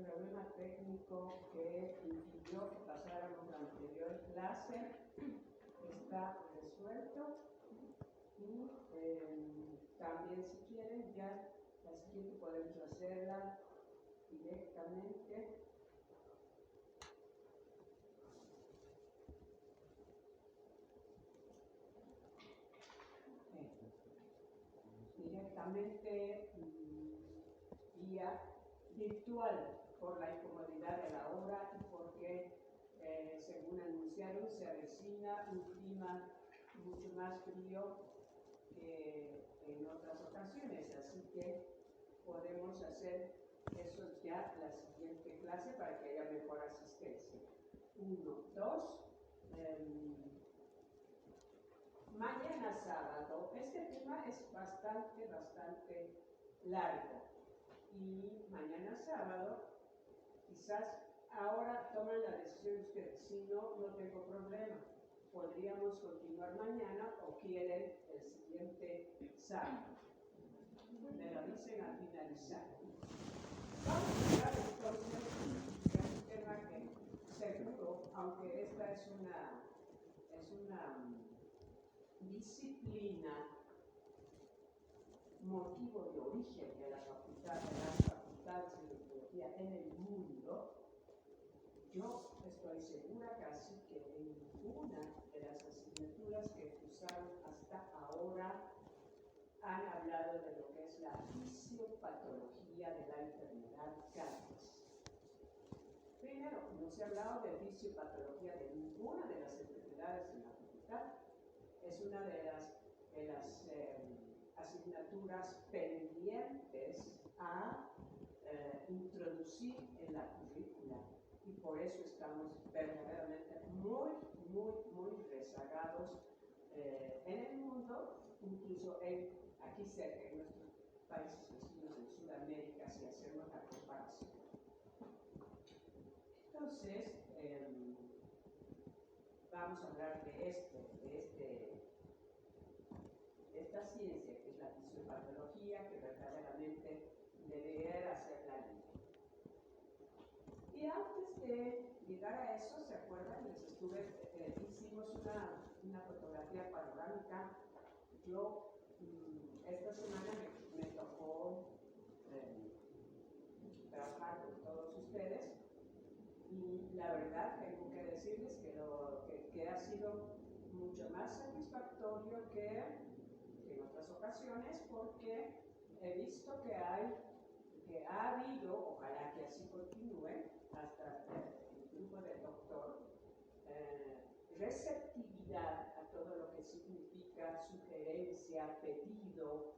problema técnico que impidió que pasáramos la anterior clase está resuelto. Y también, si quieren, ya la siguiente podemos hacerla directamente. Directamente vía virtual, por la incomodidad de la hora y porque, según anunciaron, se avecina un clima mucho más frío que en otras ocasiones, así que podemos hacer eso ya la siguiente clase para que haya mejor asistencia. 1, 2. Mañana sábado, este tema es bastante largo y mañana sábado, quizás ahora toman la decisión ustedes, si no, no tengo problema. Podríamos continuar mañana o quieren el siguiente sábado. Me lo dicen al finalizar. Vamos a hablar entonces de un tema que seguro, aunque esta es una disciplina, motivo de origen de las facultades de psicología en el mundo, yo estoy segura casi que en ninguna de las asignaturas que cursaron hasta ahora han hablado de lo que es la fisiopatología de la enfermedad Caries. Primero, no se ha hablado de fisiopatología de ninguna de las enfermedades en la facultad. Es una de las asignaturas pendientes a introducir en la currícula y por eso estamos verdaderamente muy rezagados en el mundo, incluso aquí cerca, en nuestros países vecinos en Sudamérica, si hacemos la comparación. Entonces, vamos a hablar de esta ciencia que es la fisiopatología, que verdaderamente debería ser la línea. Y antes de llegar a eso, ¿se acuerdan? Hicimos una fotografía panorámica. Yo esta semana me tocó trabajar con todos ustedes y la verdad tengo que decirles que ha sido mucho más satisfactorio que en otras ocasiones, porque he visto que ha habido, ojalá que así continúe, hasta el grupo del doctor, receptividad a todo lo que significa sugerencia, pedido,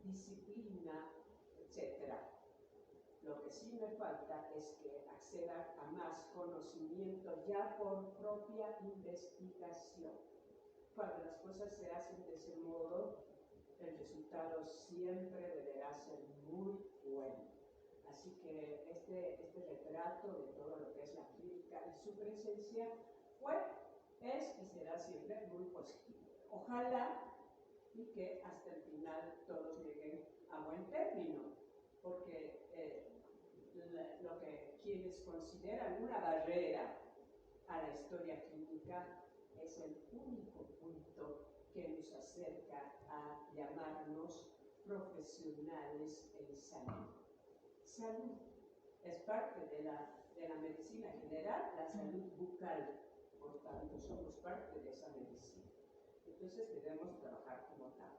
disciplina, etc. Lo que sí me falta es que accedan a más conocimiento ya por propia investigación. Cuando las cosas se hacen de ese modo, el resultado siempre deberá ser muy bueno. Así que este retrato de todo lo que es la clínica y su presencia es y será siempre muy positivo. Ojalá y que hasta el final todos lleguen a buen término, porque lo que quienes consideran una barrera a la historia clínica es el único punto que nos acerca a llamarnos profesionales en salud. Salud es parte de la medicina general, la salud bucal, por tanto somos parte de esa medicina. Entonces debemos trabajar como tal.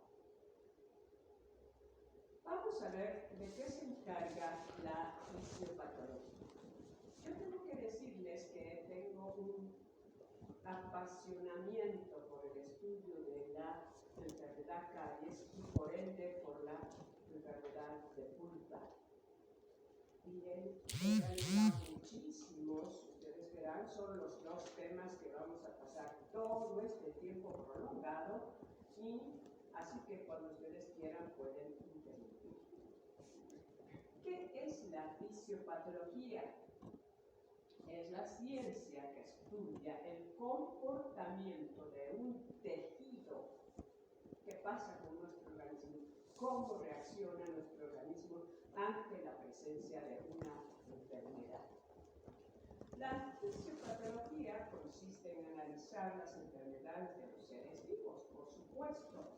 Vamos a ver de qué se encarga la fisiopatología. Yo tengo que decirles que tengo un apasionamiento por el estudio de la enfermedad Caries y por ende por la enfermedad de Pulpa. Y verán muchísimos, ustedes verán, son los dos temas que vamos a pasar todo este tiempo prolongado y así que cuando ustedes quieran pueden interrumpir. ¿Qué es la fisiopatología? Es la ciencia que estudia el comportamiento de un tejido. ¿Qué pasa con nuestro organismo? cómo reacciona nuestro organismo ante la presencia de una enfermedad. La fisiopatología consiste en analizar las enfermedades de los seres vivos, por supuesto,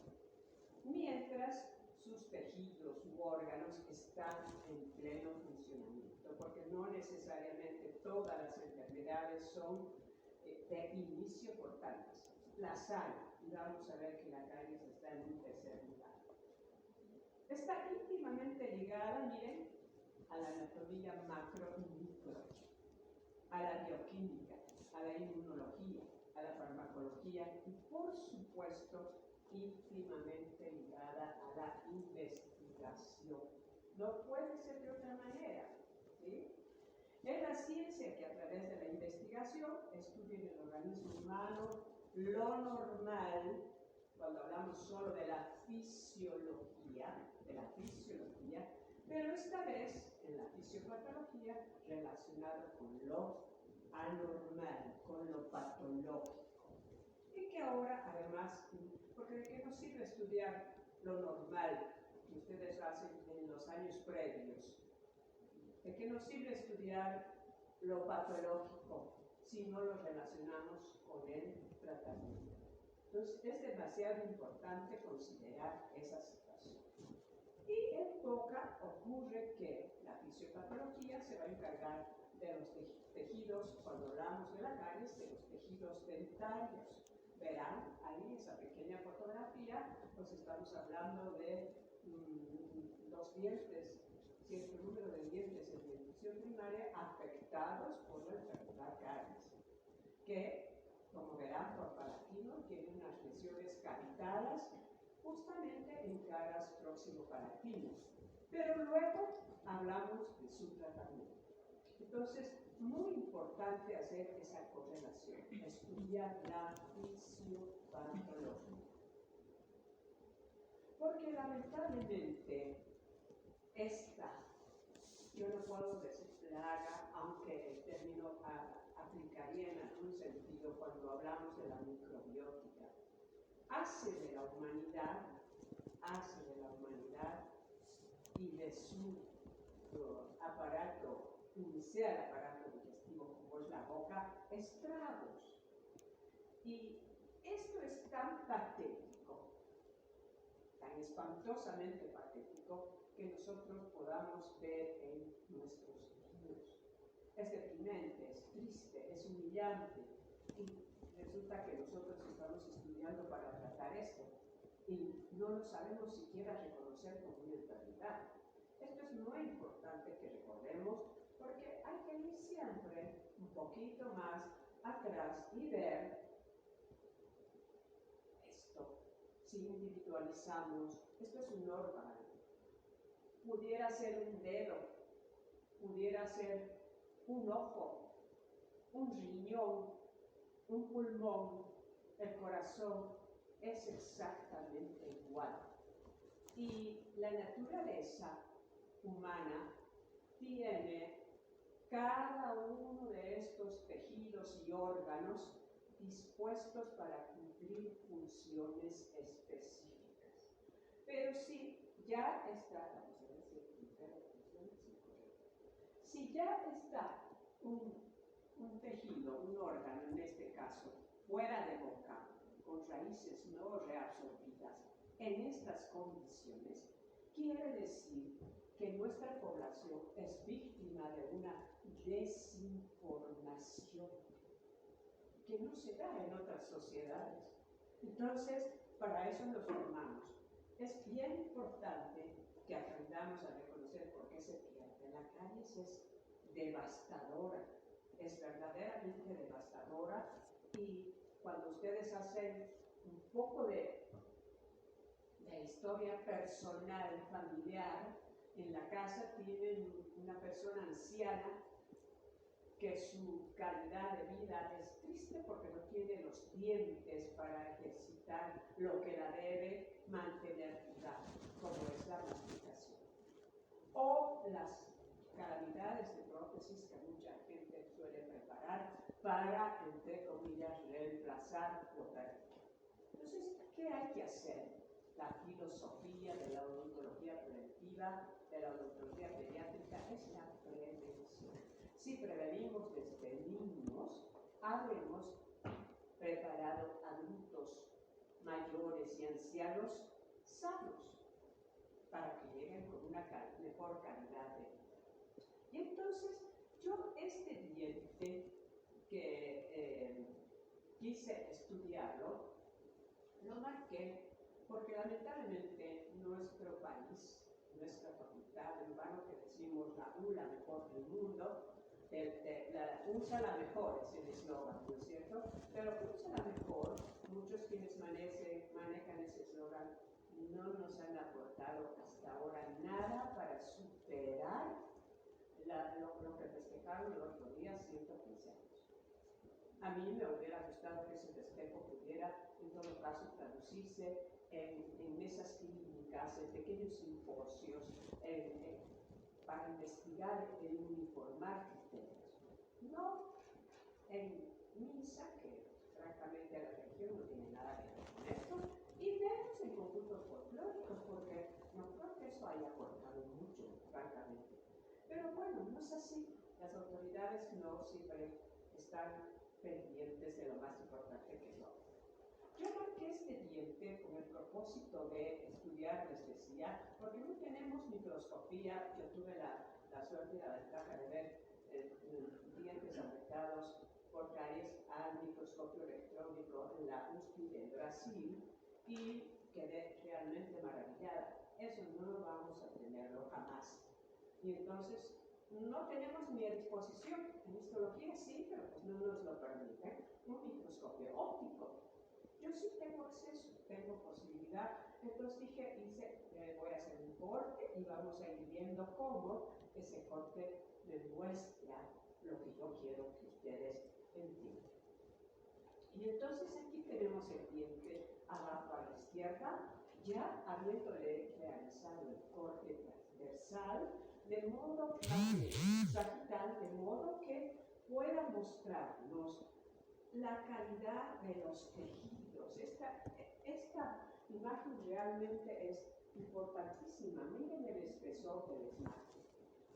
mientras sus tejidos u órganos están en pleno funcionamiento, porque no necesariamente todas las enfermedades son de inicio cortantes. Las hay, y vamos a ver que la caries está en un tercer lugar. Está íntimamente ligada, miren, a la anatomía macro y micro, a la bioquímica, a la inmunología, a la farmacología y, por supuesto, íntimamente ligada a la investigación. No puede ser de otra manera, ¿sí? Es la ciencia que a través de la investigación estudia en el organismo humano lo normal, cuando hablamos solo de la fisiología, pero esta vez en la fisiopatología relacionado con lo anormal, con lo patológico. Y que ahora, además, porque ¿de qué nos sirve estudiar lo normal que ustedes hacen en los años previos? ¿De qué nos sirve estudiar lo patológico si no lo relacionamos con el tratamiento? Entonces, es demasiado importante considerar esa situación. Y en POCA ocurre que la fisiopatología se va a encargar de los tejidos, cuando hablamos de la caries, de los tejidos dentarios. Verán ahí esa pequeña fotografía, pues estamos hablando de los dientes, cierto número de dientes en dentición primaria afectados por la enfermedad caries, que, como verán por palatino, tiene unas lesiones cavitadas justamente en caras próximo-palatinas. Pero luego hablamos de su tratamiento. Entonces, muy importante hacer esa correlación, estudiar la fisiopatología. Porque lamentablemente yo no puedo decir plaga, aunque el término aplicaría en algún sentido cuando hablamos de la microbiótica, hace de la humanidad y de su aparato, inicial aparato digestivo como es la boca, estragos. Y esto es tan patético, tan espantosamente patético, que nosotros podamos ver en nuestros tejidos. Es deprimente, es triste, es humillante, y resulta que nosotros estamos estudiando para tratar esto y no lo sabemos siquiera reconocer como una enfermedad. Esto es muy importante que recordemos, porque hay que ir siempre un poquito más atrás y ver esto. Si individualizamos, esto es un órgano, pudiera ser un dedo, pudiera ser un ojo, un riñón, un pulmón, el corazón, es exactamente igual. Y la naturaleza humana tiene cada uno de estos tejidos y órganos dispuestos para cumplir funciones específicas. Pero si ya está, un tejido, un órgano en este caso, fuera de boca, con raíces no reabsorbidas, en estas condiciones, quiere decir que nuestra población es víctima de una desinformación que no se da en otras sociedades. Entonces, para eso nos formamos. Es bien importante que aprendamos a reconocer por qué se pierde. La caries es devastadora, es verdaderamente devastadora, y cuando ustedes hacen un poco de historia personal, familiar, en la casa tienen una persona anciana que su calidad de vida es triste porque no tiene los dientes para ejercitar lo que la debe mantener viva, como es la masticación. O las calamidades de prótesis que mucha gente suele preparar para, entre comillas, reemplazar lo perdido. Entonces, ¿qué hay que hacer? la filosofía de la odontología preventiva, de la odontología pediátrica, es la prevención. Si prevenimos desde niños, habremos preparado adultos mayores y ancianos sanos para que lleguen con una mejor calidad de vida. Y entonces, yo este diente que quise estudiarlo, lo marqué porque lamentablemente nuestro país, nuestra facultad, en vano que decimos la mejor del mundo, usa la mejor, es el eslogan, ¿no es cierto? Pero usa la mejor, muchos quienes manejan ese eslogan no nos han aportado hasta ahora nada para superar lo que festejaron el otro día, 115 años. A mí me hubiera gustado que ese festejo pudiera, en todo caso, traducirse en mesas clínicas, en pequeños simposios, para investigar y uniformar criterios. No en misa, que francamente la religión no tiene nada que ver con esto, y menos en conjuntos folclóricos, porque no creo que eso haya aportado mucho, francamente. Pero bueno, no es así. Las autoridades no siempre están pendientes de lo más importante que es lo otro. Yo marqué este diente con el propósito de estudiar, les decía, porque no tenemos microscopía. Yo tuve la suerte y la ventaja de ver dientes afectados por caries al microscopio electrónico en la USP de Brasil y quedé realmente maravillada. Eso no lo vamos a tenerlo jamás. Y entonces no tenemos ni a disposición, en histología sí, pero pues no nos lo permite, un microscopio óptico. Yo sí tengo acceso, tengo posibilidad, entonces dije, voy a hacer un corte y vamos a ir viendo cómo ese corte me muestra lo que yo quiero que ustedes entiendan. Y entonces aquí tenemos el diente abajo a la izquierda, ya habiéndole realizado el corte transversal, de modo sagital, de modo que pueda mostrarnos la calidad de los tejidos. Esta imagen realmente es importantísima. Miren el espesor del esmalte,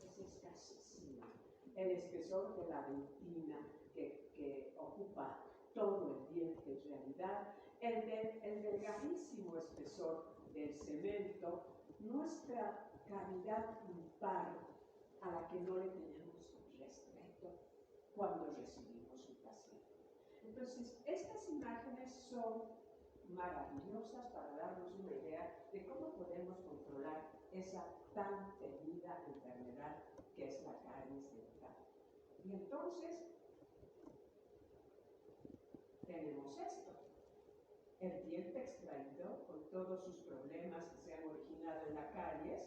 es escasísimo. El espesor de la dentina que ocupa todo el diente en realidad, el delgadísimo espesor del cemento, nuestra cavidad impar a la que no le tenemos respeto cuando recibimos un paciente. Entonces, estas imágenes son maravillosas para darnos una idea de cómo podemos controlar esa tan temida enfermedad que es la caries dental. Y entonces, tenemos esto, el diente extraído con todos sus problemas que se han originado en la caries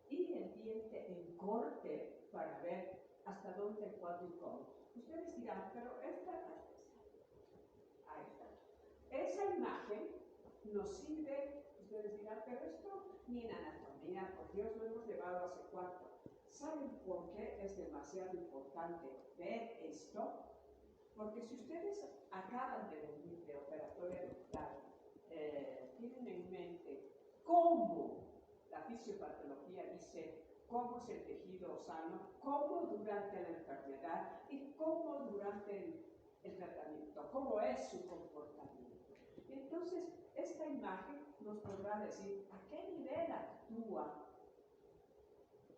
y el diente en corte para ver hasta dónde, cuándo y cómo. Ustedes dirán, pero ahí está. Esa imagen nos sirve, ustedes dirán, pero esto ni en anatomía, por Dios, lo hemos llevado hace cuánto. ¿Saben por qué es demasiado importante ver esto? Porque si ustedes acaban de venir de operatoria dental, tienen en mente cómo la fisiopatología dice cómo es el tejido sano, cómo durante la enfermedad y cómo durante el tratamiento, cómo es su comportamiento. Entonces, esta imagen nos podrá decir a qué nivel actúa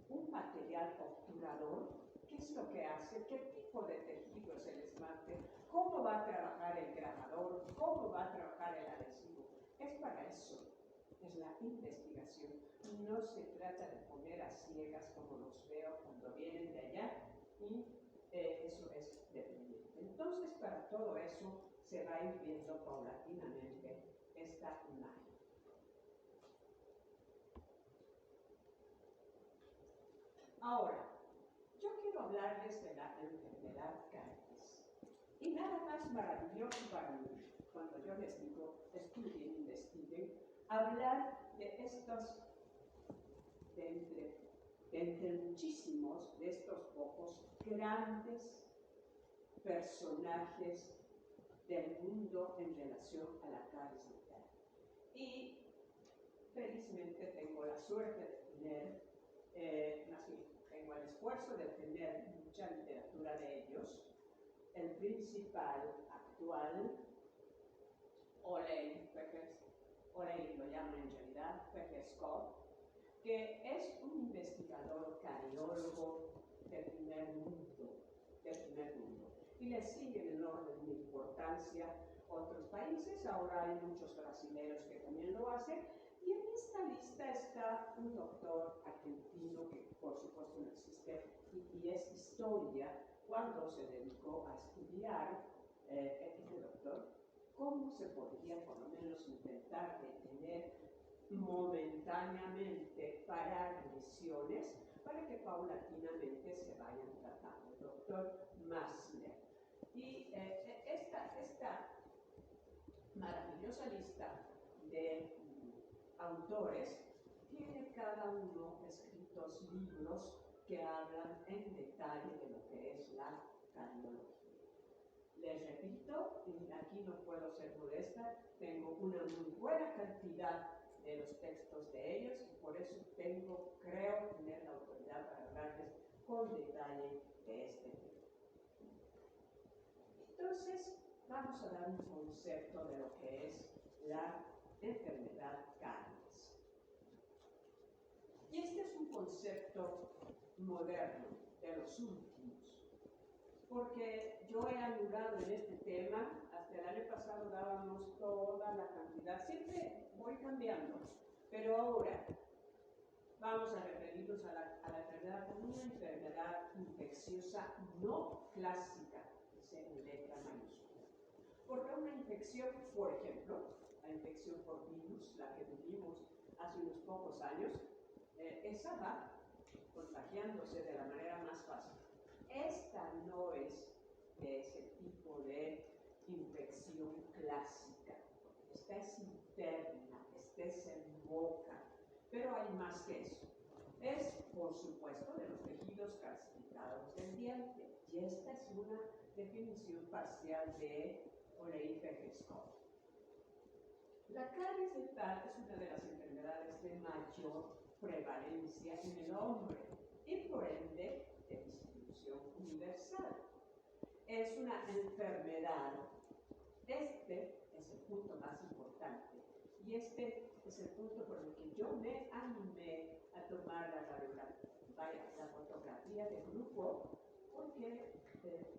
un material obturador, qué es lo que hace, qué tipo de tejido es el esmalte, cómo va a trabajar el grabador, cómo va a trabajar el adhesivo. Es para eso, es la investigación. No se trata de poner a ciegas como los veo cuando vienen de allá y eso es dependiente. Entonces, para todo eso se va a ir viendo paulatinamente esta imagen. Ahora, yo quiero hablarles de la enfermedad caries. Y nada más maravilloso para mí, cuando yo les digo, estudien, investiguen, hablar de estos, de entre muchísimos de estos pocos grandes personajes del mundo en relación a la caries dental. Y felizmente tengo la suerte de tener, más bien, tengo el esfuerzo de tener mucha literatura de ellos. El principal actual, Oley lo llaman en realidad P.G. Scott, que es un investigador cariólogo del primer mundo, y le siguen en orden de importancia otros países. Ahora hay muchos brasileños que también lo hacen, y en esta lista está un doctor argentino que por supuesto no existe, y es historia, cuando se dedicó a estudiar este doctor cómo se podría por lo menos intentar detener momentáneamente, parar lesiones para que paulatinamente se vayan tratando. El doctor Massler. Y esta maravillosa lista de autores tiene cada uno escritos libros que hablan en detalle de lo que es la cardiología. Les repito, y aquí no puedo ser modesta, tengo una muy buena cantidad de los textos de ellos, y por eso creo tener la autoridad para hablarles con detalle de este tema. Entonces, vamos a dar un concepto de lo que es la enfermedad caries. Y este es un concepto moderno, de los últimos, porque yo he anulado en este tema. Hasta el año pasado dábamos toda la cantidad, siempre voy cambiando, pero ahora vamos a referirnos a la enfermedad como una enfermedad infecciosa no clásica, dice en letra mayúscula. Porque una infección, por ejemplo, la infección por virus, la que vivimos hace unos pocos años, esa va contagiándose de la manera más fácil. Esta no es de ese tipo de infección clásica. Esta es interna, esta es en boca, pero hay más que eso. Es, por supuesto, de los tejidos calcificados del diente, y esta es una definición parcial de Oley P.G. Scott. La caries dental es una de las enfermedades de mayor prevalencia en el hombre y por ende de distribución universal. Es una enfermedad. Este es el punto más importante, y este es el punto por el que yo me animé a tomar la fotografía de grupo, porque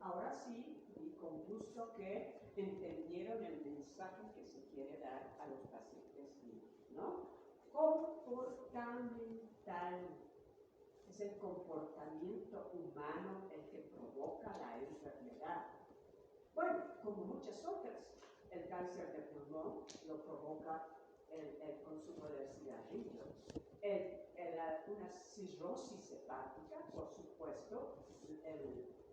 ahora sí, y con gusto, que entendieron el mensaje que se quiere dar a los pacientes niños, ¿no? Comportamental. Es el comportamiento humano el que provoca la enfermedad. Bueno, como muchas otras, el cáncer de pulmón lo provoca el consumo del cigarrillo, una cirrosis hepática, por supuesto,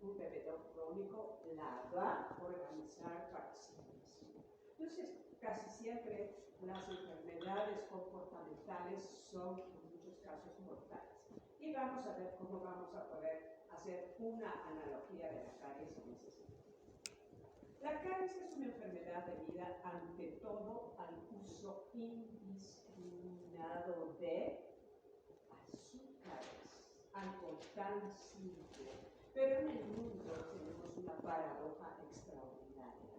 un bebedor crónico la va a organizar para sí mismo. Entonces, casi siempre las enfermedades comportamentales son, en muchos casos, mortales. Y vamos a ver cómo vamos a poder hacer una analogía de la caries en ese sentido. La caries es una enfermedad debida ante todo al uso indiscriminado de azúcares, algo tan simple. Pero en el mundo tenemos una paradoja extraordinaria.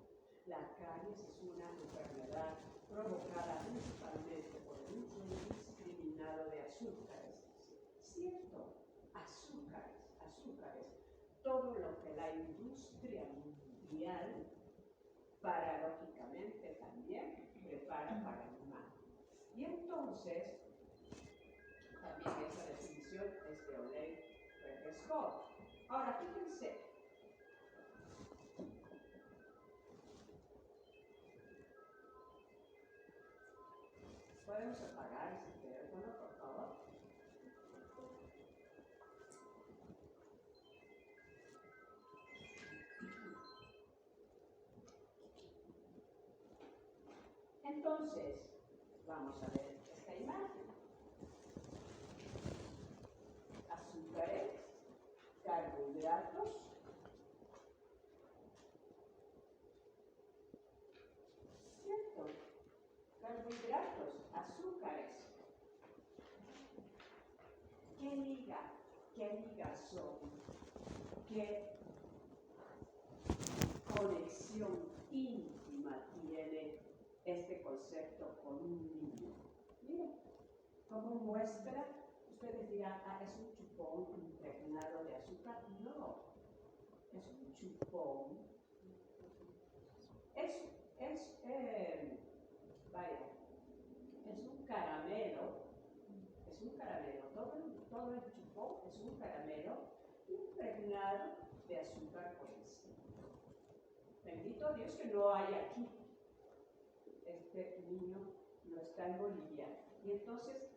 La caries es una enfermedad provocada principalmente por el uso indiscriminado de azúcares. ¿Cierto? Azúcares. Todo lo que la industria mundial, paradójicamente también, prepara para el humano. Y entonces, también esa definición es de Oley P.G. Scott. Ahora, fíjense. ¿Podemos apagar ese teléfono, por favor? Entonces, vamos a ver esta imagen. Azúcares, carbohidratos, ¿cierto? Carbohidratos, azúcares. qué ligazón, qué conexión íntima tiene este concepto con un niño. Miren, como muestra, ustedes dirán, es un chupón impregnado de azúcar. No, es un chupón. Vaya, es un caramelo, todo el chupón es un caramelo impregnado de azúcar por encima. Bendito Dios que no hay aquí. Este niño no está en Bolivia. Y entonces,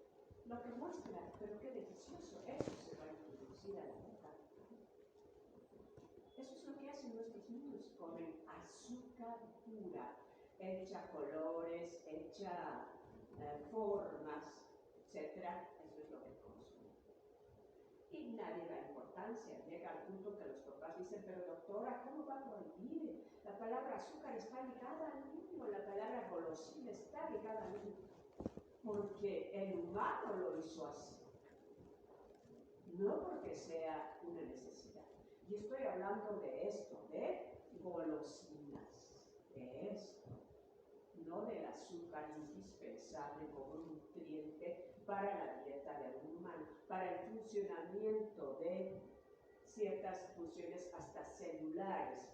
lo que muestra, pero qué delicioso, eso se va a introducir a la boca. Eso es lo que hacen nuestros niños, comen azúcar pura, hecha colores, hecha formas, etc. Eso es lo que consumen. Y nadie da importancia. Llega al punto que los papás dicen, pero doctora, ¿cómo va a prohibir? La palabra azúcar está ligada al niño, la palabra golosina está ligada al niño. Porque el humano lo hizo así. No porque sea una necesidad. Y estoy hablando de esto, de golosinas, de esto, no del azúcar indispensable como un nutriente para la dieta del humano, para el funcionamiento de ciertas funciones hasta celulares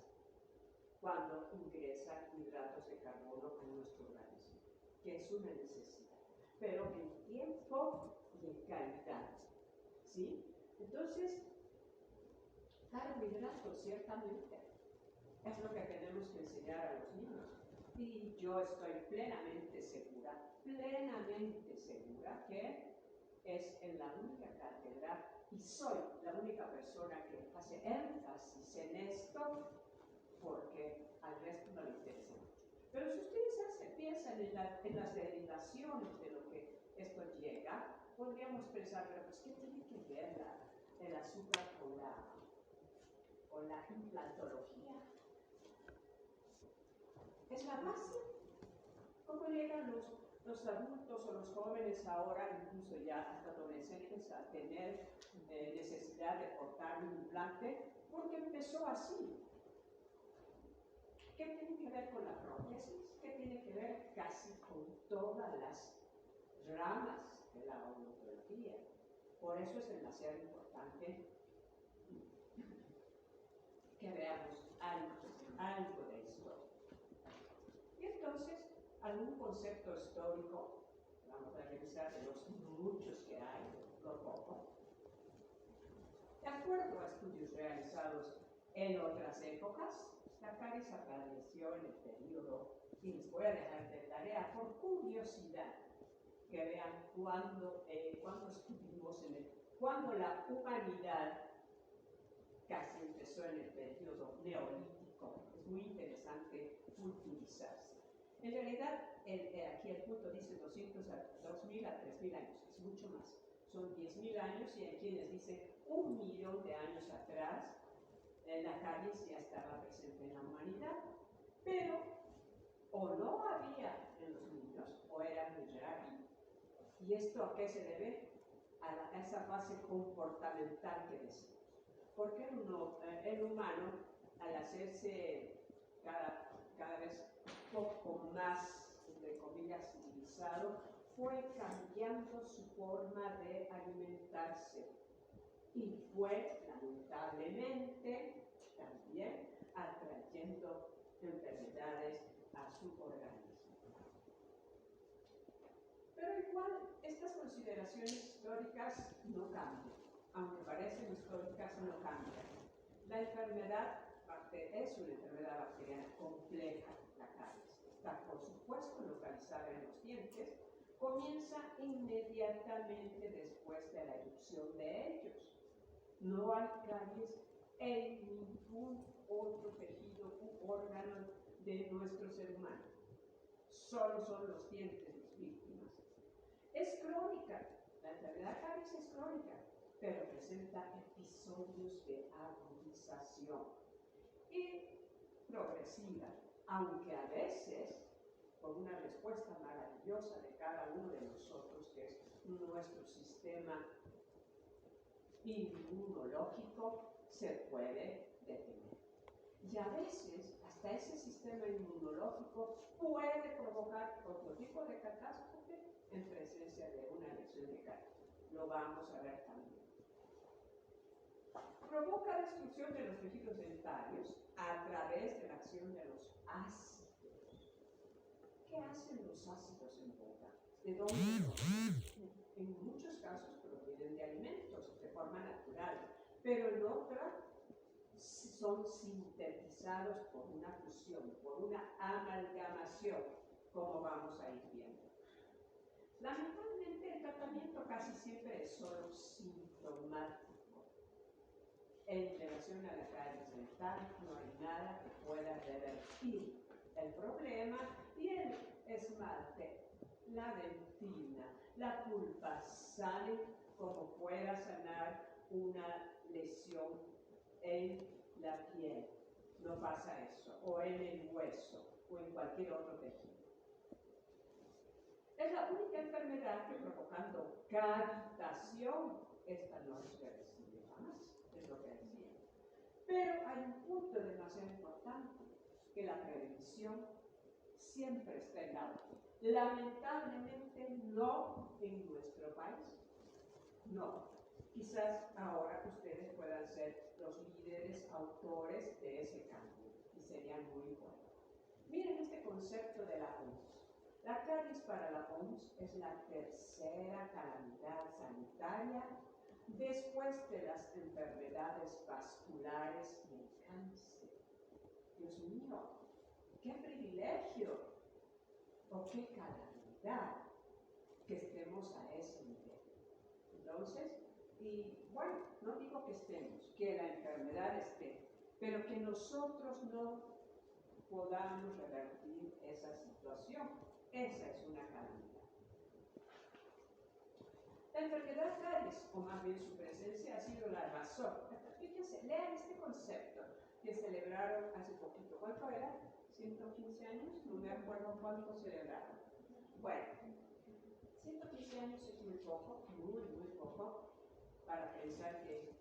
cuando ingresan hidratos de carbono en nuestro organismo, que es una necesidad, pero en tiempo y en calidad. ¿Sí? Entonces, carbohidratos, ciertamente, es lo que tenemos que enseñar a los niños. Y yo estoy plenamente segura que es en la única cátedra, y soy la única persona que hace énfasis en esto, porque al resto no le interesa mucho. Pero si ustedes piensan en las derivaciones de lo que esto llega, podríamos pensar, pero pues, ¿qué tiene que ver el azúcar con la implantología? Es la base. ¿Cómo llegan los adultos o los jóvenes ahora, incluso ya hasta adolescentes, a tener necesidad de portar un implante? Porque empezó así. ¿Qué tiene que ver con la prótesis? ¿Qué tiene que ver casi con todas las ramas de la odontología? Por eso es demasiado importante que veamos algo de historia. Y entonces, algún concepto histórico, vamos a revisar de los muchos que hay, lo poco. De acuerdo a estudios realizados en otras épocas, la caries apareció en el periodo, y les voy a dejar de tarea por curiosidad, que vean cuándo estuvimos cuando la humanidad casi empezó en el periodo neolítico. Es muy interesante culturizarse. En realidad, aquí el punto dice 2000 a 3000 años, es mucho más. Son 10.000 años y hay quienes dicen 1.000.000 de años atrás, la caries ya estaba presente en la humanidad, pero o no había en los niños o era muy raro. ¿Y esto a qué se debe? A esa fase comportamental que decimos. Porque el humano, al hacerse cada vez un poco más, entre comillas, civilizado, fue cambiando su forma de alimentarse y fue, lamentablemente, también atrayendo enfermedades a su organismo. Pero igual, estas consideraciones históricas no cambian. Aunque parecen históricas, no cambian. La enfermedad es una enfermedad bacteriana compleja, la caries. Está, por supuesto, localizada en los dientes. Comienza inmediatamente después de la erupción de ellos. No hay caries en ningún otro tejido u órgano de nuestro ser humano. Solo son los dientes las víctimas. Es crónica. La enfermedad caries es crónica, pero presenta episodios de agudización y progresiva, aunque a veces con una respuesta maravillosa de cada uno de nosotros, que es nuestro sistema inmunológico se puede detener. Y a veces, hasta ese sistema inmunológico puede provocar otro tipo de catástrofe en presencia de una lesión de cáncer. Lo vamos a ver también. Provoca destrucción de los tejidos dentarios a través de la acción de los ácidos. ¿Qué hacen los ácidos en boca? ¿De dónde provienen? En muchos casos provienen de alimentos de forma natural, pero en otras son sintetizados por una fusión, por una amalgamación, como vamos a ir viendo. Lamentablemente el tratamiento casi siempre es solo sintomático. En relación a la caries dental no hay nada que pueda revertir el problema y el esmalte, la dentina, la pulpa salen como pueda sanar una lesión en la piel. No pasa eso, o en el hueso, o en cualquier otro tejido. Es la única enfermedad que provocando cavitación, esta no es reversible jamás, es lo que decía. Pero hay un punto demasiado importante, que la prevención siempre está en auge. Lamentablemente no en nuestro país, no. Quizás ahora ustedes puedan ser los líderes, autores de ese cambio, y serían muy buenos. Miren este concepto de la OMS. La caries para la OMS es la tercera calamidad sanitaria después de las enfermedades vasculares y el cáncer. Dios mío, qué privilegio o qué calamidad que estemos a ese nivel. Entonces, y bueno, no digo que estemos, que la enfermedad esté, pero que nosotros no podamos revertir esa situación. Esa es una calamidad. La enfermedad caries, o más bien su presencia, ha sido la razón. Fíjense, lean este concepto que celebraron hace poquito. ¿Cuánto era? ¿115 años? No me acuerdo cuánto celebraron. Bueno, 115 años es muy poco, muy poco, para pensar que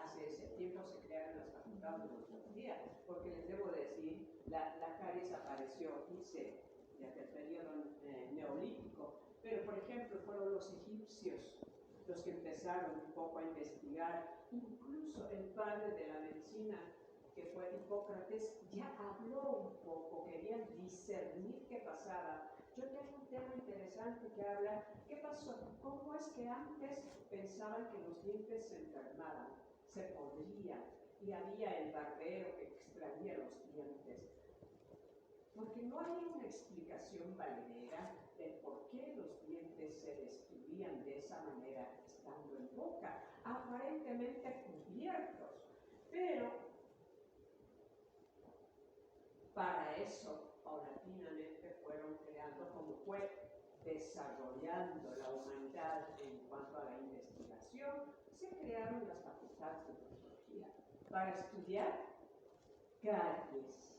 hace ese tiempo se crearon las facultades de odontología, porque les debo decir, la caries apareció, dice, desde el periodo neolítico, pero por ejemplo fueron los egipcios los que empezaron un poco a investigar, incluso el padre de la medicina, que fue Hipócrates, ya habló un poco, querían discernir qué pasaba. Yo tengo un tema interesante que habla, ¿qué pasó? ¿Cómo es que antes pensaban que los dientes se enfermaban, se podrían, y había el barbero que extraía los dientes? Porque no hay una explicación valedera del por qué los dientes se destruían de esa manera estando en boca, aparentemente cubiertos. Pero para eso, paulatinamente fueron creando, como fue desarrollando la humanidad en cuanto a la investigación, se crearon las facultades de odontología para estudiar caries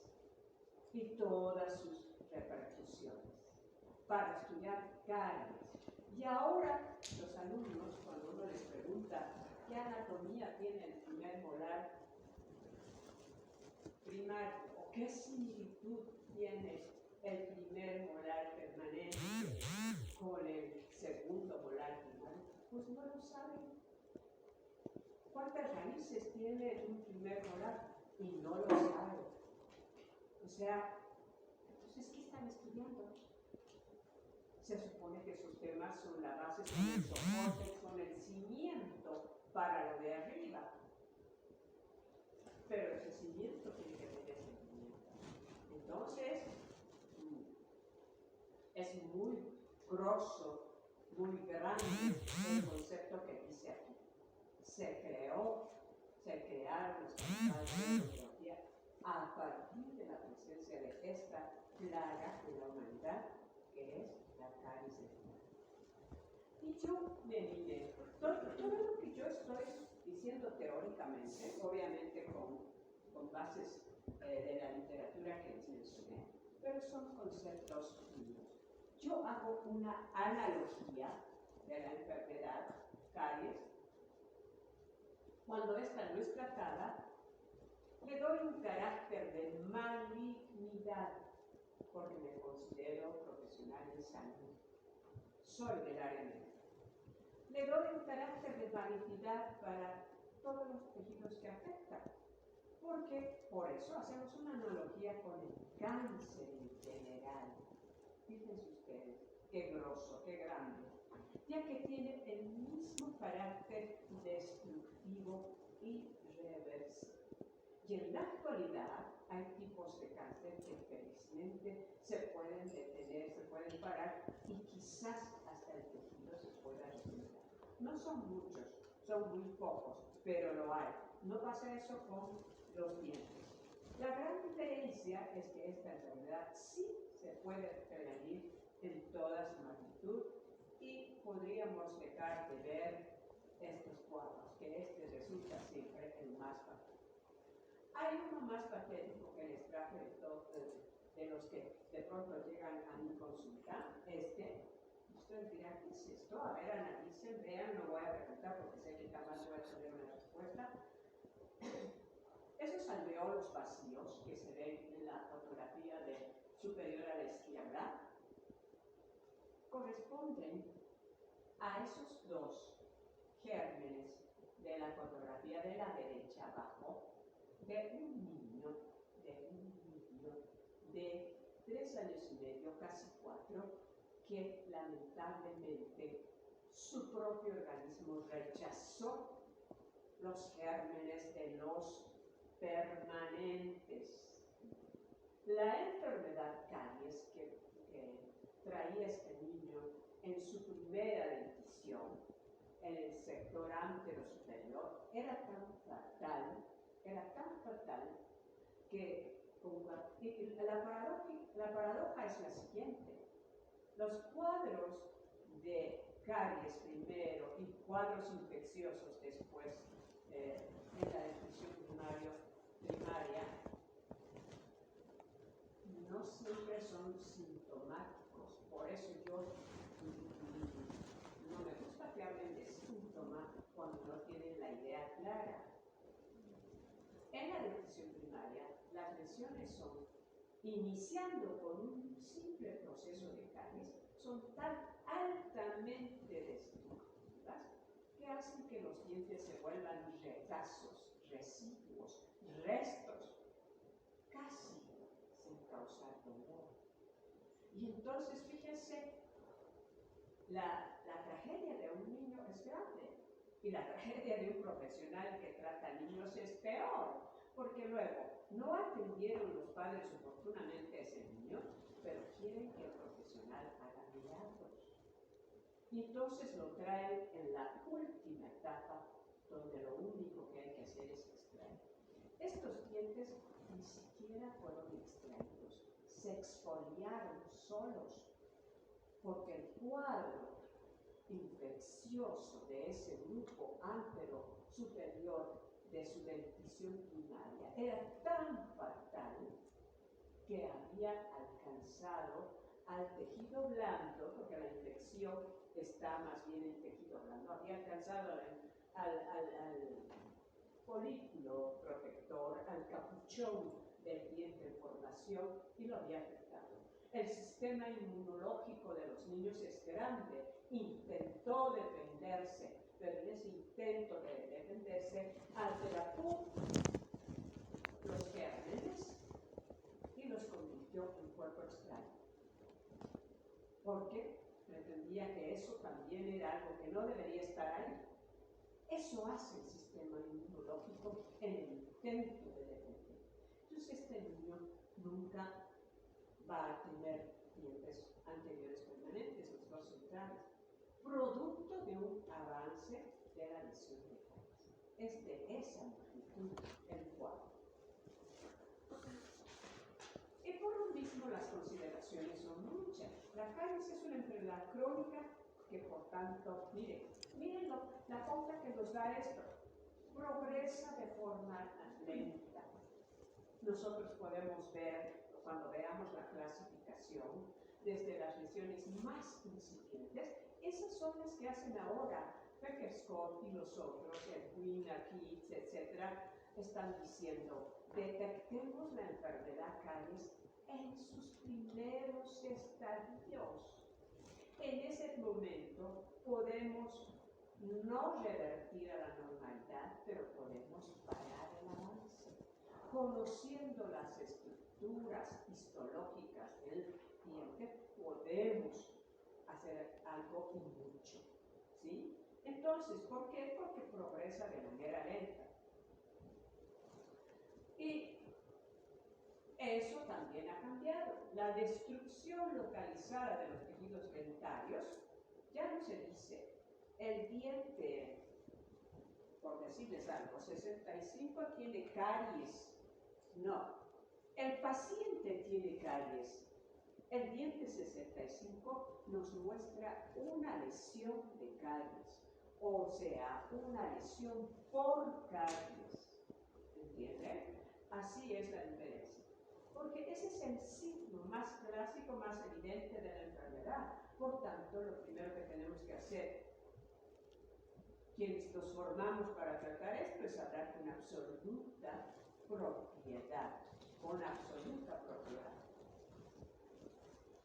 y todas sus repercusiones, para estudiar caries. Y ahora los alumnos, cuando uno les pregunta qué anatomía tiene el primer molar primario o qué similitud tiene el primer molar permanente con el segundo molar primario, pues no lo saben. ¿Cuántas raíces tiene un primer molar? Y no lo saben. O sea, entonces, ¿qué están estudiando? Se supone que esos temas son la base, son el soporte, son el cimiento para lo de arriba. Pero ese cimiento tiene que tener seguimiento. Entonces, es muy grosso, muy grande el concepto que dice aquí. Se crearon las facultades de odontología a partir de la presencia de esta plaga de la humanidad, que es la caries dental. Y yo me animé, todo lo que yo estoy diciendo teóricamente, obviamente con bases de la literatura que les mencioné, pero son conceptos míos. Yo hago una analogía de la enfermedad caries Cuando esta no es tratada, le doy un carácter de malignidad, porque me considero profesional en salud. Soy del área médica. Le doy un carácter de malignidad para todos los tejidos que afectan, porque por eso hacemos una analogía con el cáncer en general. Fíjense ustedes, qué grosso, qué grande, ya que tiene el mismo carácter destructivo y reversible. Y en la actualidad hay tipos de cáncer que felizmente se pueden detener, se pueden parar y quizás hasta el tejido se pueda recuperar. No son muchos, son muy pocos, pero lo hay. No pasa eso con los dientes. La gran diferencia es que esta enfermedad sí se puede prevenir en toda su magnitud y podríamos dejar de ver estos cuadros, que este resulta siempre el más patético. Hay uno más patético que les traje de los que de pronto llegan a mi consulta. Ustedes dirán, ¿qué es esto? A ver, analicen, vean, no voy a preguntar porque sé que jamás voy a tener una respuesta. Esos alveolos vacíos que se ven en la fotografía superior a la izquierda corresponden a esos dos gérmenes de la fotografía de la derecha abajo, de un niño de 3 años y medio, casi 4, que lamentablemente su propio organismo rechazó los gérmenes de los permanentes. La enfermedad caries que traía este niño en su primera dentición, en el sector antero superior, era tan fatal que la paradoja es la siguiente. Los cuadros de caries primero y cuadros infecciosos después en la dentición primaria no siempre son sintomáticos. Por eso yo no me gusta que hablen de síntoma cuando no tienen la idea clara. En la dentición primaria, las lesiones son, iniciando con un simple proceso de caries, son tan altamente destructivas que hacen que los dientes se vuelvan retazos, residuos, restos, casi sin causar dolor. Y entonces, fíjense, la tragedia de un niño es grande. Y la tragedia de un profesional que trata niños es peor, porque luego no atendieron los padres oportunamente a ese niño, pero quieren que el profesional haga milagros. Y entonces lo traen en la última etapa, donde lo único que hay que hacer es extraer. Estos dientes ni siquiera fueron extraídos, se exfoliaron solos, porque el cuadro infeccioso de ese grupo antero superior de su dentición primaria era tan fatal que había alcanzado al tejido blando, porque la infección está más bien en tejido blando, había alcanzado al folículo protector, al capuchón del diente en formación y lo había afectado. El sistema inmunológico de los niños es grande, intentó defenderse, pero en ese intento de defenderse atrapó los gérmenes y los convirtió en cuerpo extraño. Porque pretendía que eso también era algo que no debería estar ahí. Eso hace el sistema inmunológico en el intento de defender. Entonces este niño nunca va a tener dientes anteriores permanentes, los dos centrales, producto de un avance de la lesión de caries. Es de esa magnitud el cuadro. Y por lo mismo las consideraciones son muchas. La caries es una enfermedad crónica que por tanto, miren la pauta que nos da esto, progresa de forma lenta. Nosotros podemos ver, cuando veamos la clasificación, desde las lesiones más incipientes, esas son las que hacen ahora Becker Scott y los otros, el Wiener, Keats, etc., están diciendo, detectemos la enfermedad caries en sus primeros estadios. En ese momento podemos no revertir a la normalidad, pero podemos parar el avance. Conociendo las estructuras histológicas del diente, podemos hacer algo y mucho. ¿Sí? Entonces, ¿por qué? Porque progresa de manera lenta. Y eso también ha cambiado. La destrucción localizada de los tejidos dentarios, ya no se dice, el diente, por decirles algo, 65 tiene caries. No, el paciente tiene caries. El diente 65 nos muestra una lesión de caries, o sea, una lesión por caries. ¿Entienden? Así es la diferencia. Porque ese es el signo más clásico, más evidente de la enfermedad. Por tanto, lo primero que tenemos que hacer, quienes nos formamos para tratar esto, es hablar con absoluta propiedad. Con absoluta propiedad.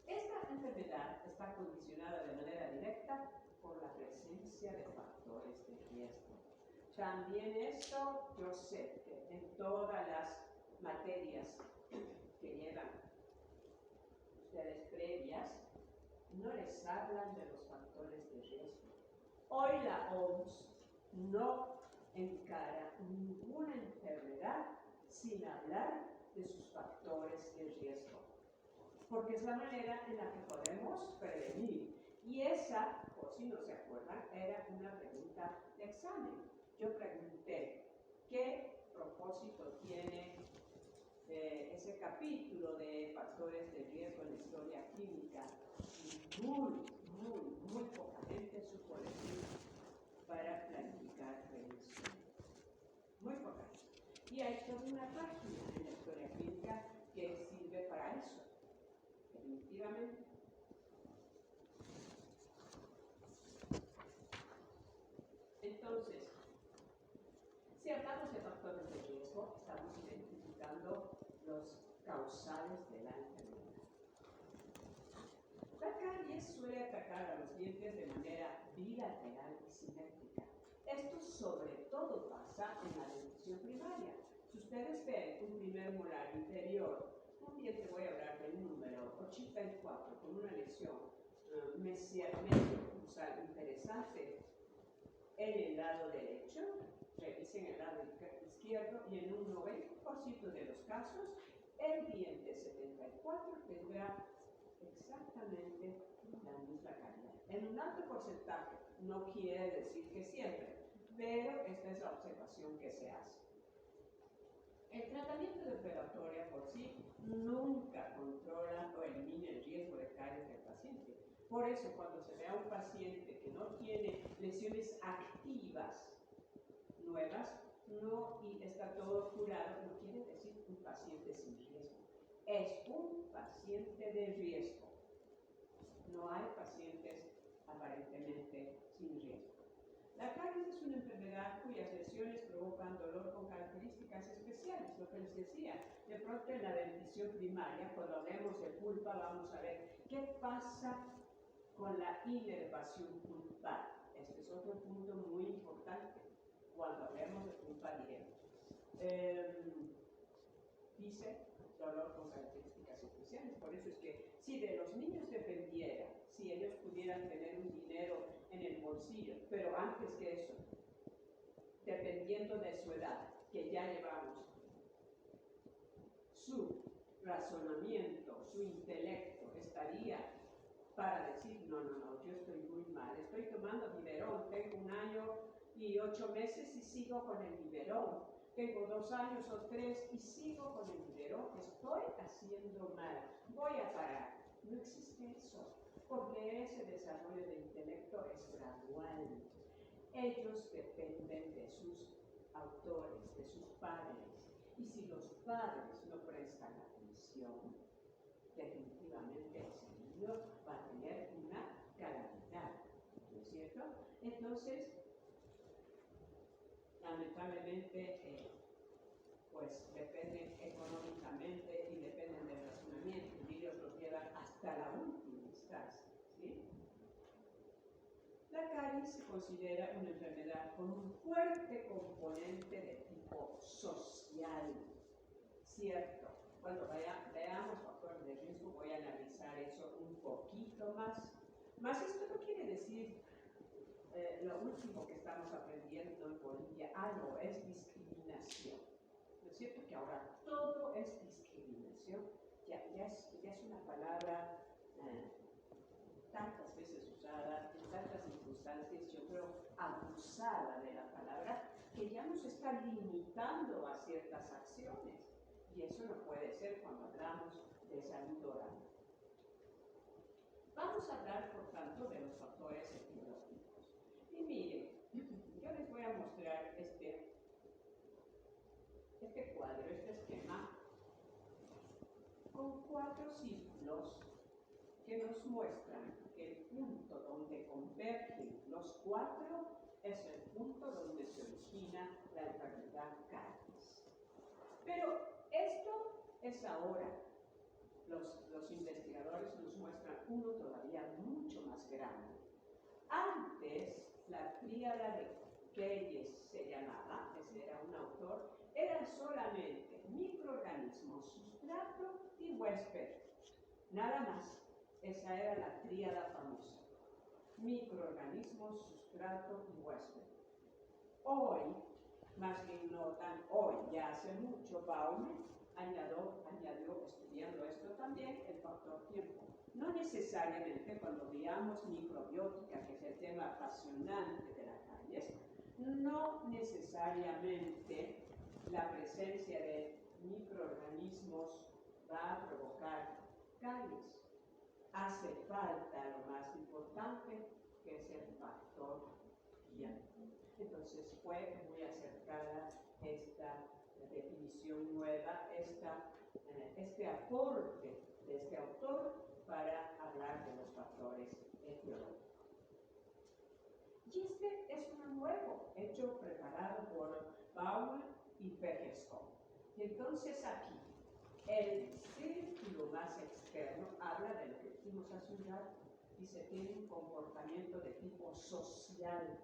Esta enfermedad está condicionada de manera directa por la presencia de factores de riesgo. También esto, yo sé que en todas las materias que llevan ustedes previas, no les hablan de los factores de riesgo. Hoy la OMS no encara ninguna enfermedad sin hablar de sus factores de riesgo, porque es la manera en la que podemos prevenir. Y esa, por si no se acuerdan, era una pregunta de examen. Yo pregunté, ¿qué propósito tiene ese capítulo de factores de riesgo en la historia clínica? Y muy poca gente supo decir para planificar prevención. Muy poca. Y hay toda una página en la historia clínica que sirve para eso, definitivamente. Entonces, si hablamos de factores de riesgo, estamos identificando los causales de la enfermedad. La caries suele atacar a los dientes de manera bilateral y simétrica. Esto sobre todo pasa en la dentición primaria. Si ustedes ven un primer molar inferior, un diente, voy a hablar del número 84, con una lesión mesio-occlusal interesante en el lado derecho, revisen el lado izquierdo, y en un 90% de los casos, el diente 74 tendrá exactamente la misma calidad. En un alto porcentaje, no quiere decir que siempre, pero esta es la observación que se hace. El tratamiento de operatoria por sí nunca controla o elimina el riesgo de caries del paciente. Por eso, cuando se ve a un paciente que no tiene lesiones activas nuevas, no, y está todo curado, no quiere decir un paciente sin riesgo. Es un paciente de riesgo. No hay pacientes aparentemente sin riesgo. La caries es una enfermedad cuyas lesiones provocan dolor con características especiales. Lo que les decía, de pronto en la dentición primaria, cuando hablemos de pulpa, vamos a ver qué pasa con la inervación pulpar. Este es otro punto muy importante cuando hablemos de pulpa directa. Dice dolor con características especiales. Por eso es que si de los niños dependiera, si ellos pudieran tener un dinero en el bolsillo, pero antes que eso, dependiendo de su edad, que ya llevamos, su razonamiento, su intelecto estaría para decir, no, yo estoy muy mal, estoy tomando biberón, tengo 1 año y 8 meses y sigo con el biberón, tengo 2 años o 3 y sigo con el biberón, estoy haciendo mal, voy a parar. No existe eso, porque ese desarrollo de intelecto es gradual. Ellos dependen de sus autores, de sus padres, y si los padres no prestan atención, definitivamente ese niño va a tener una calamidad, ¿no es cierto? Entonces, lamentablemente, pues dependen económicamente y dependen del razonamiento, y ellos los llevan hasta la última instancia, ¿sí? La caries se considera una enfermedad con un fuerte componente de tipo social, ¿cierto? Cuando veamos factores de riesgo, voy a analizar eso un poquito más. Más esto no quiere decir lo último que estamos aprendiendo en Bolivia, no es discriminación. ¿No es cierto que ahora todo es discriminación? Ya es una palabra tantas veces usada, en tantas circunstancias, yo creo, abusada de la palabra, que ya nos está limitando a ciertas acciones. Y eso no puede ser cuando hablamos de salud oral. Vamos a hablar, por tanto, de los factores etiológicos. Y miren, yo les voy a mostrar este cuadro, este esquema, con 4 círculos que nos muestran que el punto donde convergen los 4 es el punto donde se origina la enfermedad caries. Pero esto es ahora. Los investigadores nos muestran uno todavía mucho más grande. Antes, la tríada de Keyes se llamaba, ese era un autor, eran solamente microorganismos, sustrato y huésped. Nada más. Esa era la tríada famosa. Microorganismos, sustrato y huésped. Hoy, más bien no tan hoy, ya hace mucho, Baume añadió, estudiando esto también, el factor tiempo. No necesariamente cuando veamos microbiótica, que es el tema apasionante de la caries, no necesariamente la presencia de microorganismos va a provocar caries. Hace falta lo más importante, que es el factor tiempo. Entonces fue muy acertada esta definición nueva, este aporte de este autor para hablar de los factores etiológicos. Y este es uno nuevo, preparado por Bauer y Peterscom. Y entonces aquí, el círculo más externo habla de lo que dijimos hace un rato, dice, tiene un comportamiento de tipo social,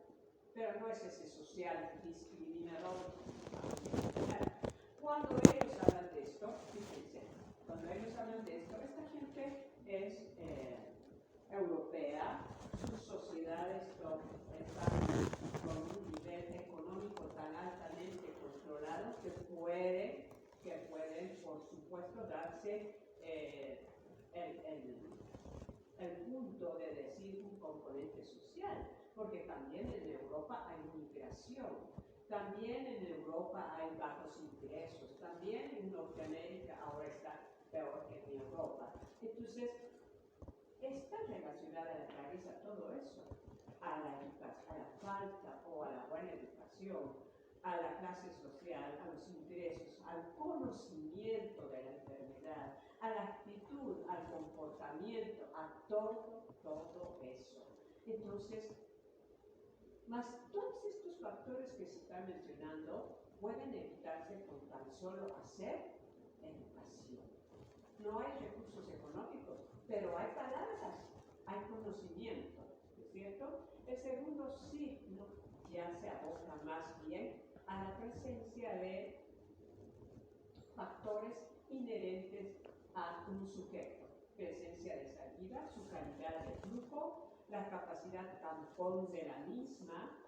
pero no es ese social discriminador. Cuando ellos hablan de esto, fíjense, cuando ellos hablan de esto, esta gente es europea, sus sociedades están con un nivel económico tan altamente controlado que pueden, por supuesto, darse el punto de decir un componente social, porque también en Europa hay migración, también en Europa hay bajos ingresos, también en Norteamérica ahora está peor que en Europa. Entonces, está relacionada la caries a todo eso, a la falta o a la buena educación, a la clase social, a los ingresos, al conocimiento de la enfermedad, a la actitud, al comportamiento, a todo eso. Entonces, más todos estos factores que se están mencionando pueden evitarse con tan solo hacer educación. No hay recursos económicos, pero hay palabras, hay conocimiento, ¿no es cierto? El segundo signo ya se aboca más bien a la presencia de factores inherentes a un sujeto. Presencia de saliva, su calidad de flujo, la capacidad tampón de la misma,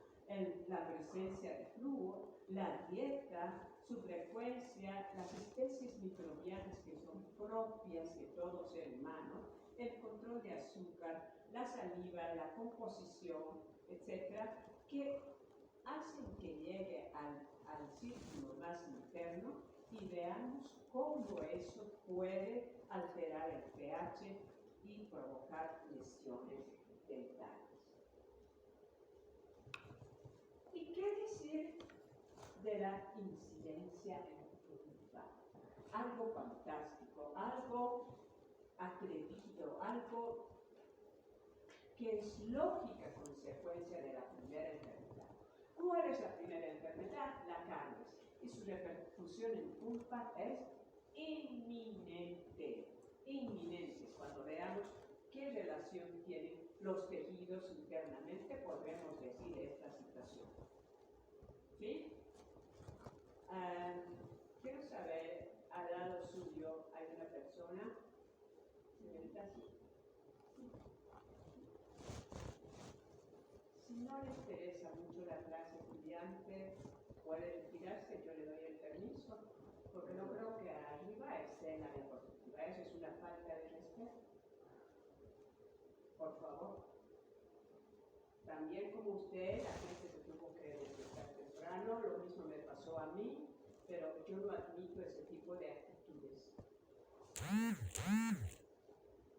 la presencia de flúor, la dieta, su frecuencia, las especies microbianas que son propias de todo ser humano, el control de azúcar, la saliva, la composición, etcétera, que hacen que llegue al círculo más interno y veamos cómo eso puede alterar el pH y provocar lesiones dentales. ¿Y qué decir de la incidencia evolutiva? Algo fantástico, algo atrevido, algo que es lógica consecuencia de la primera enfermedad. ¿Cuál es la primera enfermedad? La caries. Y su repercusión en pulpa es inminente. Inminente. Cuando veamos qué relación tienen los tejidos internamente, podremos decir esta situación. ¿Sí? Quiero saber, al lado suyo, ¿hay una persona? Señorita, sí. Si no les interesa mucho la clase estudiante, puede retirarse, yo le doy el permiso, porque no creo que arriba esté en la diapositiva. Eso es una falta de respeto. Por favor. También como usted, la gente se tuvo que despertar temprano, lo mismo me pasó a mí, pero yo no admito ese tipo de actitudes.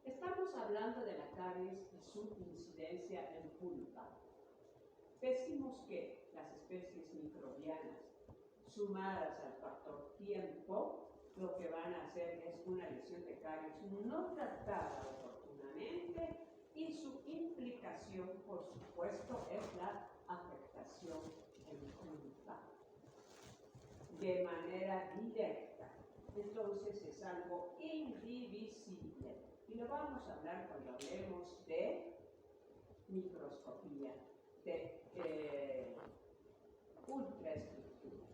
Estamos hablando de la caries y su incidencia en pulpa. Decimos que las especies microbianas, sumadas al factor tiempo, lo que van a hacer es una lesión de caries no tratada oportunamente, y su implicación, por supuesto, es la afectación en pulpa de manera directa. Entonces es algo indivisible. Y lo vamos a hablar cuando hablemos de microscopía, de ultraestructura.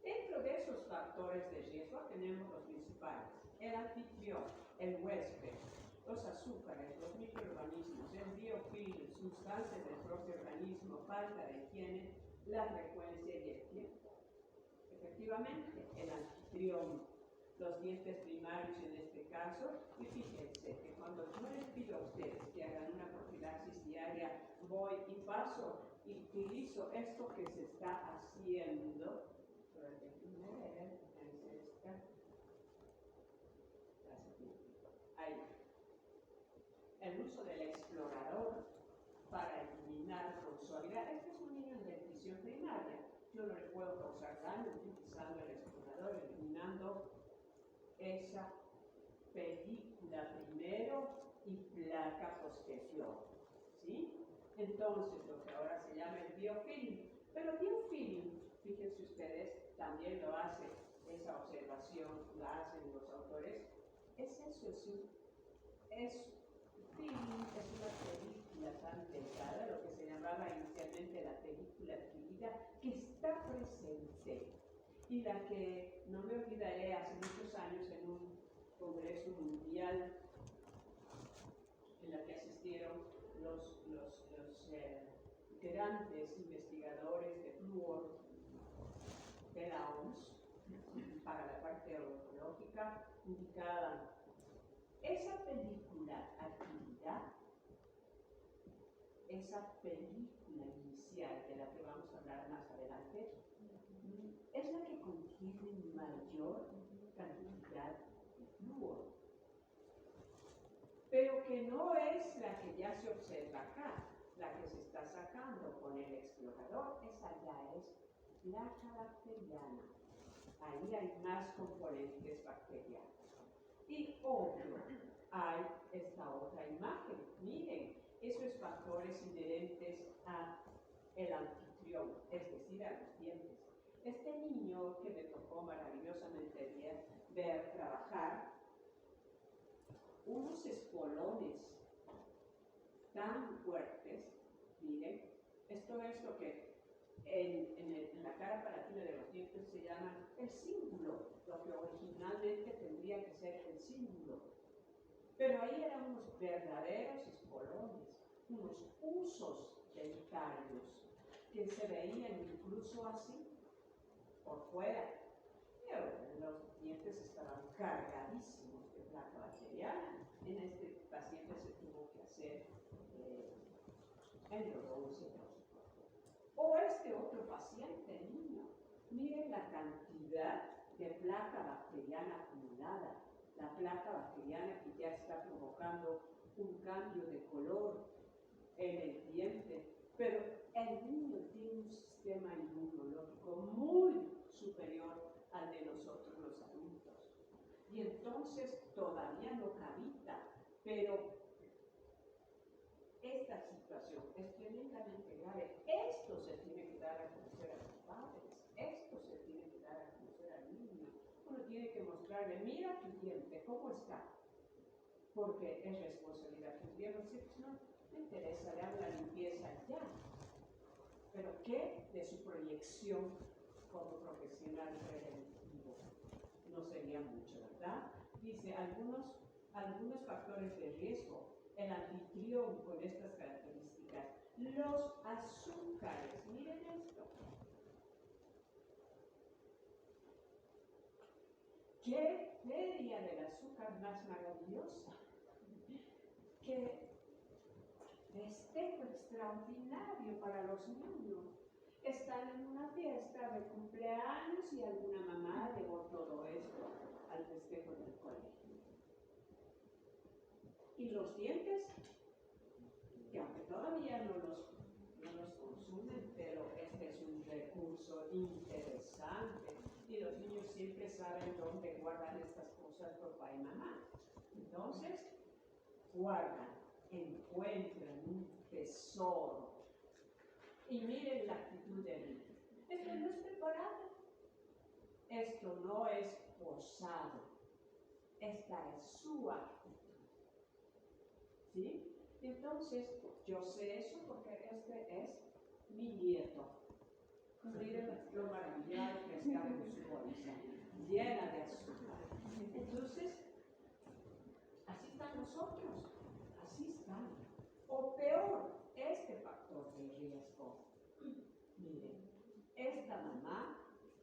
Dentro de esos factores de riesgo tenemos los principales: el anfitrión, el huésped, los azúcares, los microorganismos, el biofilm, sustancias del propio organismo, falta de higiene, la frecuencia y el tiempo. Efectivamente, el anfitrión, los dientes primarios en este caso, y fíjense que cuando yo les pido a ustedes que hagan una profilaxis diaria, voy y paso y utilizo esto que se está haciendo. Ahí. El uso del explorador para eliminar con suavidad. Este es un niño en nutrición primaria. Yo no le puedo causar daño utilizando el explorador, eliminando esa película primero y placa posterior. ¿Sí? Entonces, lo que ahora se llama el biofilm. Pero el biofilm, fíjense ustedes, también lo hace, esa observación la hacen los autores. Es eso, es film, es una película tan delgada, lo que se llamaba inicialmente la película adquirida, que está presente y la que no me olvidaré hace muchos años en un congreso mundial en la que asistieron los grandes investigadores de flúor de la OMS para la parte oncológica, indicaban esa película adquirida, esa película inicial de la que vamos a hablar más adelante, es la que contiene mayor cantidad de flúor, pero que no es la que ya se observa acá, la que se está sacando con el explorador. Esa ya es placa bacteriana. Ahí hay más componentes bacterianos. Y otro, hay esta otra imagen. Miren, esos factores inherentes al anfitrión, es decir, a los dientes. Este niño que me tocó maravillosamente bien ver trabajar, unos espolones tan fuertes, miren, esto es lo que en la cara palatina de los dientes se llama el cíngulo, lo que originalmente tendría que ser el cíngulo. Pero ahí eran unos verdaderos espolones, unos usos dentarios que se veían incluso así, por fuera. Pero los dientes estaban cargadísimos de placa bacteriana. En este paciente se tuvo que hacer endodoncia. O este otro paciente, niño, miren la cantidad de placa bacteriana acumulada, la placa bacteriana que ya está provocando un cambio de color en el diente, pero el niño tiene un sistema inmunológico muy superior al de nosotros los adultos, y entonces todavía no cavita, pero esta situación es tremendamente grave. mostrarle, mira tu diente, ¿cómo está? Porque es responsabilidad. Pudiera decir, pues no me interesa, le hago la limpieza ya. Pero ¿qué de su proyección como profesional preventivo? No sería mucho, ¿verdad? Dice, algunos factores de riesgo. El anfitrión con estas características. Los azúcares, miren esto. ¡Qué feria del azúcar más maravillosa! ¡Qué festejo extraordinario para los niños! Están en una fiesta de cumpleaños y alguna mamá llevó todo esto al festejo del colegio. Y los dientes, que aunque todavía no los consumen, pero este es un recurso interesante. Y los niños siempre saben dónde guardan estas cosas papá y mamá. Entonces, guardan, encuentran un tesoro. Y miren la actitud del niño. Esto no es preparado. Esto no es posado. Esta es su actitud. ¿Sí? Entonces, yo sé eso porque este es mi nieto. Miren lo maravillado que está en su bolsa, llena de azúcar. Entonces, así están nosotros, así están. O peor, este factor de riesgo. Miren, esta mamá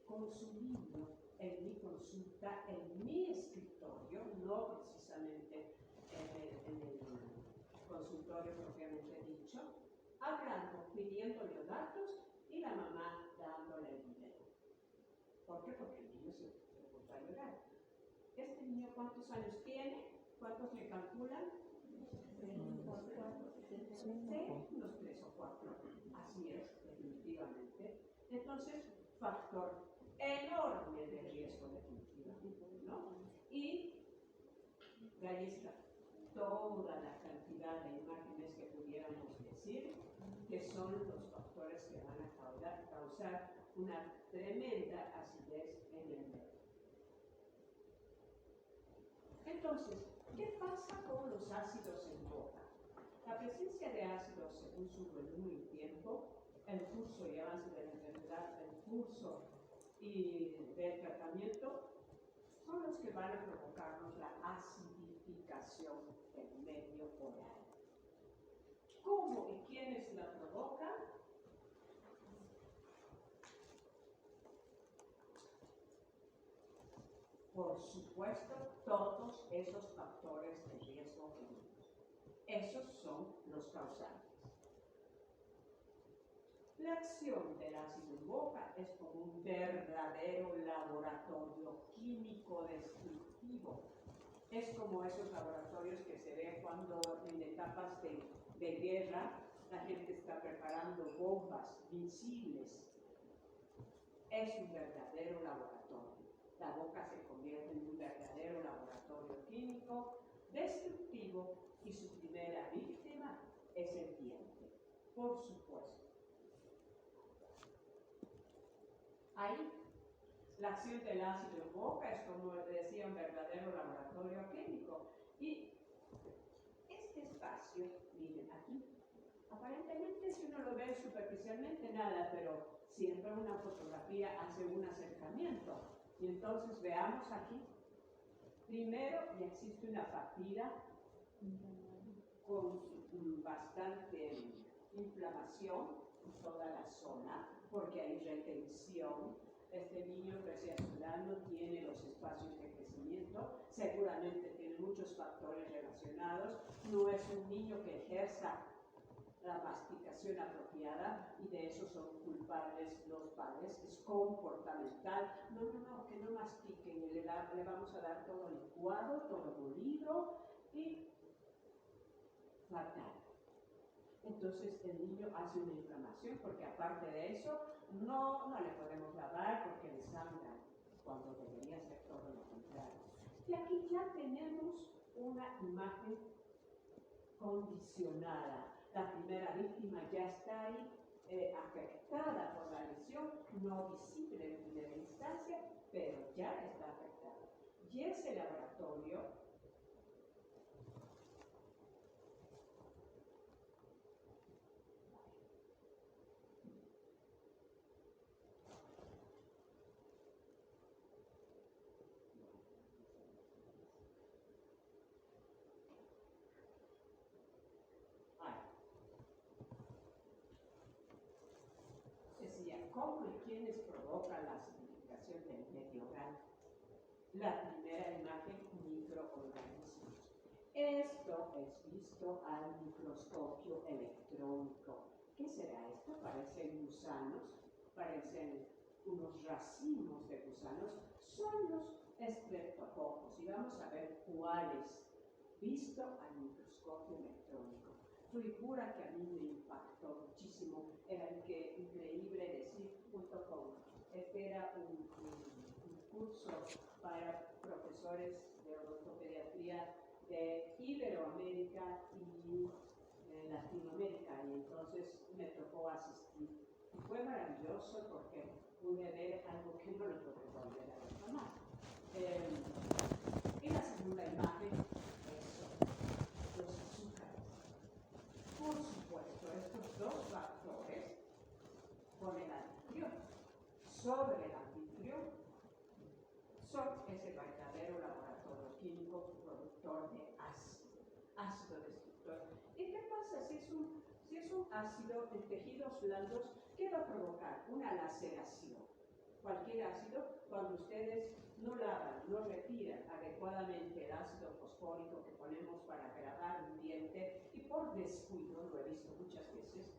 con su niño en mi consulta, en mi escritorio, no precisamente en el consultorio propiamente dicho, hablando, pidiéndole los datos y la mamá dándole el dinero. ¿Por qué? Porque el niño se puso a llorar. ¿Este niño cuántos años tiene? ¿Cuántos le calculan? Unos 3 o 4. Así es, definitivamente. Entonces, factor enorme de riesgo, definitivamente, ¿no? Y ahí está toda la cantidad de imágenes que pudiéramos decir que son los factores que van a causar una tremenda acidez en el medio. Entonces, ¿qué pasa con los ácidos en boca? La presencia de ácidos según su volumen y tiempo, el curso y avance de la enfermedad, el curso y del tratamiento, son los que van a provocarnos la acidificación del medio oral. ¿Cómo y quiénes la provocan? Por supuesto, todos esos factores de riesgo químicos. Esos son los causantes. La acción del ácido en boca es como un verdadero laboratorio químico destructivo. Es como esos laboratorios que se ve cuando en etapas de guerra la gente está preparando bombas, misiles. Es un verdadero laboratorio. La boca se convierte en un verdadero laboratorio químico destructivo y su primera víctima es el diente, por supuesto. Ahí, la acción del ácido en boca es, como decía, un verdadero laboratorio químico. Y este espacio, miren aquí, aparentemente si uno lo ve superficialmente nada, pero siempre una fotografía hace un acercamiento. Y entonces veamos aquí. Primero, ya existe una papila con bastante inflamación en toda la zona, porque hay retención. Este niño recién ciudadano tiene los espacios de crecimiento, seguramente tiene muchos factores relacionados, no es un niño que ejerza la masticación apropiada y de eso son culpables los padres, es comportamental. No, que no mastiquen, le vamos a dar todo licuado, todo molido y fatal. Entonces el niño hace una inflamación porque aparte de eso no le podemos lavar porque le sangra cuando debería ser todo lo contrario. Y aquí ya tenemos una imagen condicionada. La primera víctima ya está ahí afectada por la lesión, no visible en primera instancia, pero ya está afectada. Y ese laboratorio decía, ¿cómo y quiénes provocan la acidificación del medio oral? La primera imagen, microorganismos. Esto es visto al microscopio electrónico. ¿Qué será esto? Parecen gusanos, parecen unos racimos de gusanos. Son los estreptococos y vamos a ver cuáles, visto al microscopio electrónico. Figura que a mí me impactó muchísimo era el que increíbledecir.com. Este era un curso para profesores de odontopediatría de Iberoamérica y Latinoamérica, y entonces me tocó asistir. Y fue maravilloso porque pude ver algo que no lo pude volver a ver jamás. En la segunda imagen, eso, los azúcares. Por supuesto, estos dos factores con el anfitrión, sobre el anfitrión, son ese verdadero laboratorio químico productor de ácido destructor. ¿Y qué pasa si es un ácido en tejidos blandos? ¿Qué va a provocar? Una laceración. Cualquier ácido, cuando ustedes no lavan, no retiran adecuadamente el ácido fosfórico que ponemos para grabar un diente, y por descuido, lo he visto muchas veces,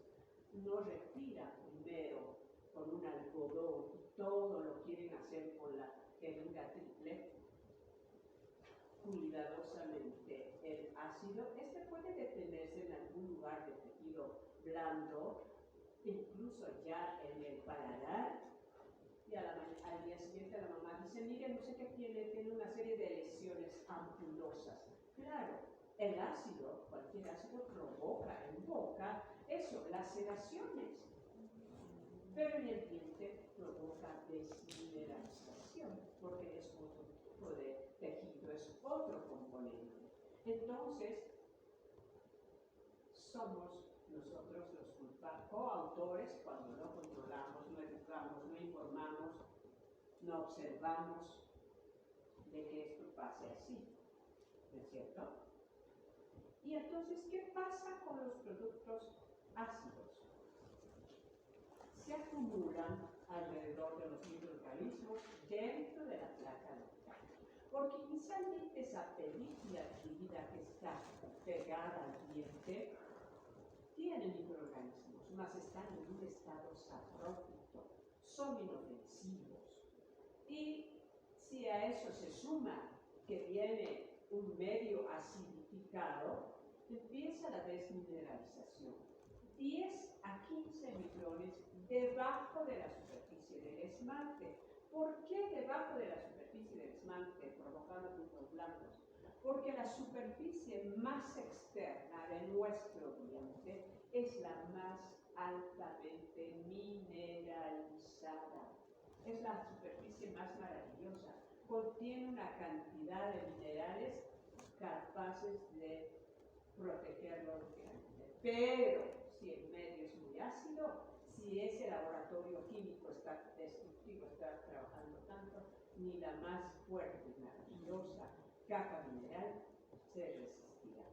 no retiran primero con un algodón y todo lo quieren hacer con la jeringa triple, cuidadosamente el ácido, puede detenerse en algún lugar de tejido blando, incluso ya en el paladar, y al día siguiente la mamá dice, mire, no sé qué tiene una serie de lesiones ampulosas. Claro, el ácido, cualquier ácido provoca en boca eso, laceraciones, pero en el diente provoca desmineralización, porque es otro tipo de tejido, es otro componente. Entonces, somos nosotros los coautores cuando no controlamos, no educamos, no informamos, no observamos de que esto pase así, ¿no es cierto? Y entonces, ¿qué pasa con los productos ácidos? Se acumulan alrededor de los microorganismos dentro de la placa dental, porque inicialmente esa película adquirida que está pegada al diente tiene microorganismos, mas están en un estado saprófito, son inofensivos. Y si a eso se suma que viene un medio acidificado, empieza la desmineralización. 10 a 15 micrones debajo de la superficie del esmalte. ¿Por qué debajo de la superficie del esmalte, provocando puntos blancos? Porque la superficie más externa de nuestro diente es la más altamente mineralizada. Es la superficie más maravillosa. Contiene una cantidad de minerales capaces de proteger los dientes. Pero si el medio es muy ácido, si ese laboratorio químico está destructivo, está trabajando tanto, ni la más fuerte y maravillosa capa mineral se resistirá.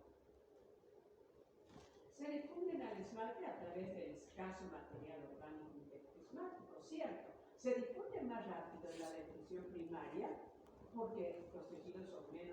Se difunden al esmalte a través del escaso material orgánico intestinal, ¿cierto? Se difunde más rápido en la depresión primaria porque los tejidos son menos